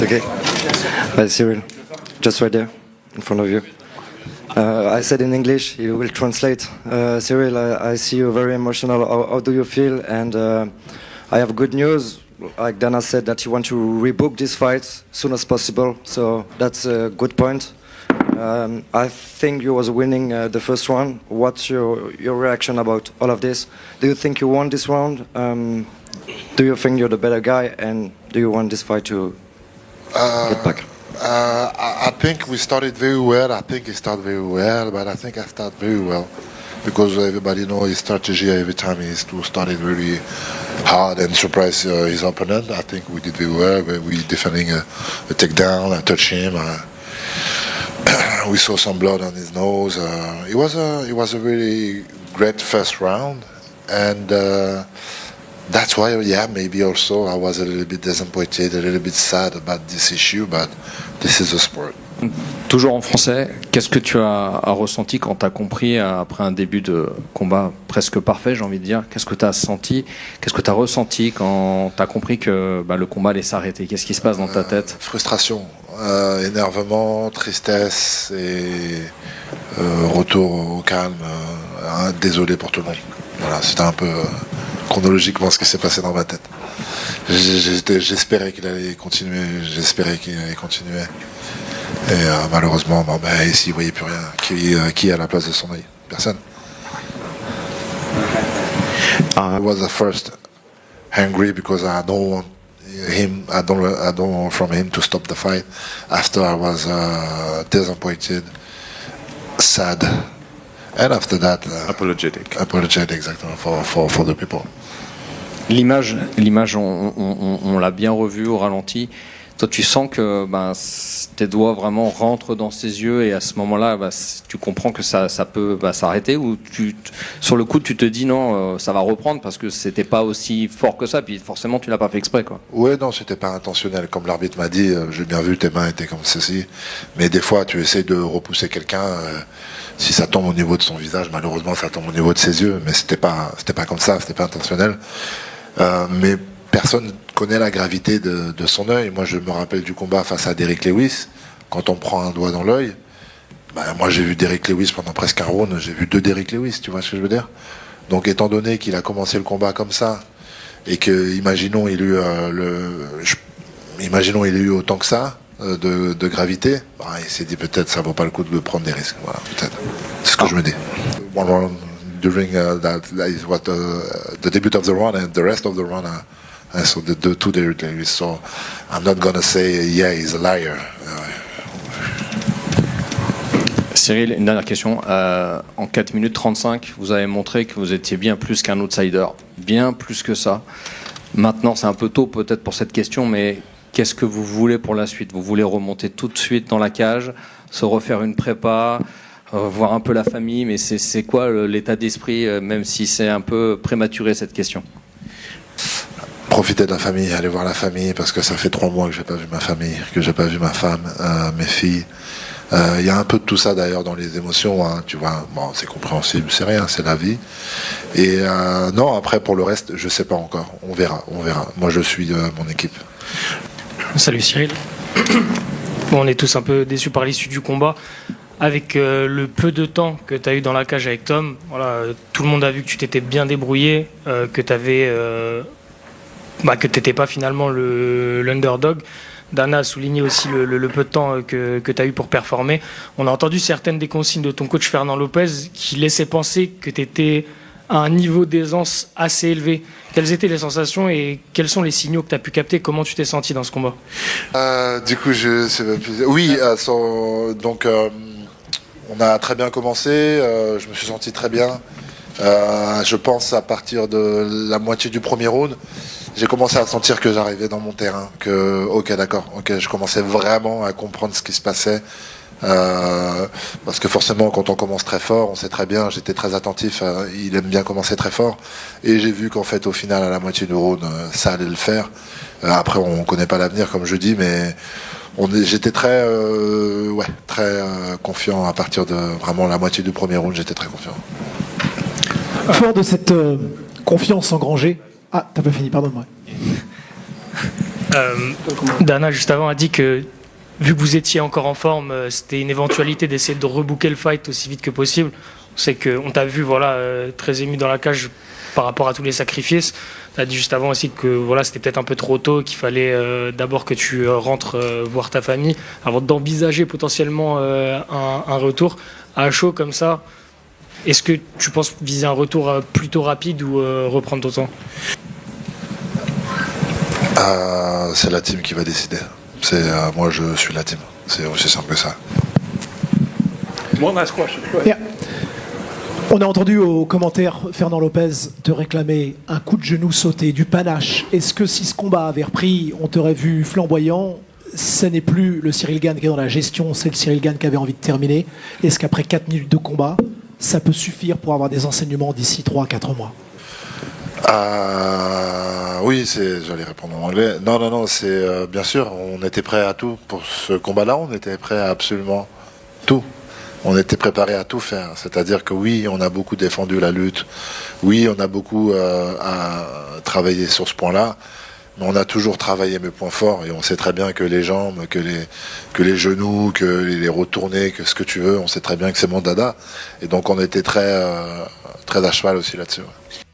Okay. Hi, Cyril. Just right there, in front of you. I said in English, you will translate. Cyril, I see you very emotional. How do you feel? And I have good news. Like Dana said, that you want to rebook this fight as soon as possible. So that's a good point. I think you was winning the first round. What's your reaction about all of this? Do you think you won this round? Do you think you're the better guy? And do you want this fight to get back? I think we started very well. I think he started very well, but I think I started very well because everybody knows his strategy every time he started really hard and surprise his opponent. I think we did very well. We defending a takedown, I touched him. We saw some blood on his nose. It was a really great first round, and that's why, maybe also I was a little bit disappointed, a little bit sad about this issue, but this is a sport. Toujours en français, qu'est-ce que tu as ressenti quand tu as compris, après un début de combat presque parfait, j'ai envie de dire, qu'est-ce que tu as senti, qu'est-ce que tu as ressenti quand tu as compris que le combat allait s'arrêter? Qu'est-ce qui se passe dans ta tête? Frustration, énervement, tristesse et retour au calme. Désolé pour tout le monde. Voilà, c'était un peu chronologiquement ce qui s'est passé dans ma tête. J'espérais qu'il allait continuer, Et malheureusement, ici, il ne voyait plus rien. Qui est à la place de son œil? Personne. I was at first angry because I don't want him. I don't want from him to stop the fight. After I was disappointed, sad, and after that, apologetic, exactly for the people. L'image, on l'a bien revue au ralenti. Toi, tu sens que tes doigts vraiment rentrent dans ses yeux et à ce moment-là, tu comprends que ça peut s'arrêter, ou sur le coup, tu te dis non, ça va reprendre parce que c'était pas aussi fort que ça, puis forcément, tu l'as pas fait exprès, quoi. Ouais, non, c'était pas intentionnel. Comme l'arbitre m'a dit, j'ai bien vu, tes mains étaient comme ceci. Mais des fois, tu essaies de repousser quelqu'un. Si ça tombe au niveau de son visage, malheureusement, ça tombe au niveau de ses yeux. Mais c'était pas comme ça, c'était pas intentionnel. Mais personne connaît la gravité de son œil. Moi, je me rappelle du combat face à Derrick Lewis. Quand on prend un doigt dans l'œil, moi, j'ai vu Derrick Lewis pendant presque un round. J'ai vu 2 Derrick Lewis, tu vois ce que je veux dire? Donc, étant donné qu'il a commencé le combat comme ça, et que, imaginons, il a eu autant que ça de gravité, il s'est dit peut-être ça vaut pas le coup de prendre des risques. Voilà, peut-être. C'est ce que je me dis. One round during that is what the debut of the round, and the rest of the round. So the 2 Derrick Lewis. So I'm not gonna say he's a liar. Cyril, une dernière question. En 4 minutes 35, vous avez montré que vous étiez bien plus qu'un outsider, bien plus que ça. Maintenant, c'est un peu tôt peut-être pour cette question, mais qu'est-ce que vous voulez pour la suite? Vous voulez remonter tout de suite dans la cage, se refaire une prépa, voir un peu la famille, mais c'est quoi l'état d'esprit, même si c'est un peu prématuré cette question? Profiter de la famille, aller voir la famille, parce que ça fait 3 mois que j'ai pas vu ma famille, que j'ai pas vu ma femme, mes filles. Il y a un peu de tout ça d'ailleurs dans les émotions, hein, tu vois. Bon, c'est compréhensible, c'est rien, c'est la vie. Et non, après pour le reste, je sais pas encore. On verra. Moi, je suis mon équipe. Salut Cyril. Bon, on est tous un peu déçus par l'issue du combat. Avec le peu de temps que tu as eu dans la cage avec Tom, voilà, tout le monde a vu que tu t'étais bien débrouillé, que tu avais... que tu n'étais pas finalement l'underdog. Dana a souligné aussi le peu de temps que tu as eu pour performer. On a entendu certaines des consignes de ton coach Fernand Lopez qui laissaient penser que tu étais à un niveau d'aisance assez élevé. Quelles étaient les sensations et quels sont les signaux que tu as pu capter? Comment tu t'es senti dans ce combat? Du coup, oui, donc on a très bien commencé. Je me suis senti très bien. Je pense à partir de la moitié du premier round, j'ai commencé à sentir que j'arrivais dans mon terrain, je commençais vraiment à comprendre ce qui se passait, parce que forcément quand on commence très fort, on sait très bien, j'étais très attentif, il aime bien commencer très fort, et j'ai vu qu'en fait au final à la moitié du round, ça allait le faire. Après on connaît pas l'avenir comme je dis, mais j'étais très confiant à partir de vraiment la moitié du premier round, j'étais très confiant. Fort de cette confiance engrangée. Ah, t'as pas fini, pardonne-moi. Dana, juste avant, a dit que vu que vous étiez encore en forme, c'était une éventualité d'essayer de rebooker le fight aussi vite que possible. C'est qu'on t'a vu très ému dans la cage par rapport à tous les sacrifices. Tu as dit juste avant aussi que c'était peut-être un peu trop tôt, qu'il fallait d'abord que tu rentres voir ta famille avant d'envisager potentiellement un retour à chaud comme ça. Est-ce que tu penses viser un retour plutôt rapide ou reprendre ton temps? C'est la team qui va décider. Moi, je suis la team. C'est aussi simple que ça. One last question. Yeah. On a entendu aux commentaires Fernand Lopez te réclamer un coup de genou sauté, du panache. Est-ce que si ce combat avait repris, on t'aurait vu flamboyant? Ce n'est plus le Cyril Gane qui est dans la gestion, c'est le Cyril Gane qui avait envie de terminer. Est-ce qu'après 4 minutes de combat, ça peut suffire pour avoir des enseignements d'ici 3-4 mois? Oui, j'allais répondre en anglais. Non, c'est bien sûr, on était prêt à tout pour ce combat-là, on était prêt à absolument tout. On était préparé à tout faire. C'est-à-dire que oui, on a beaucoup défendu la lutte, oui, on a beaucoup à travailler sur ce point-là, mais on a toujours travaillé mes points forts et on sait très bien que les jambes, que les genoux, que les retournés, que ce que tu veux, on sait très bien que c'est mon dada. Et donc on était très à cheval aussi là-dessus. Ouais.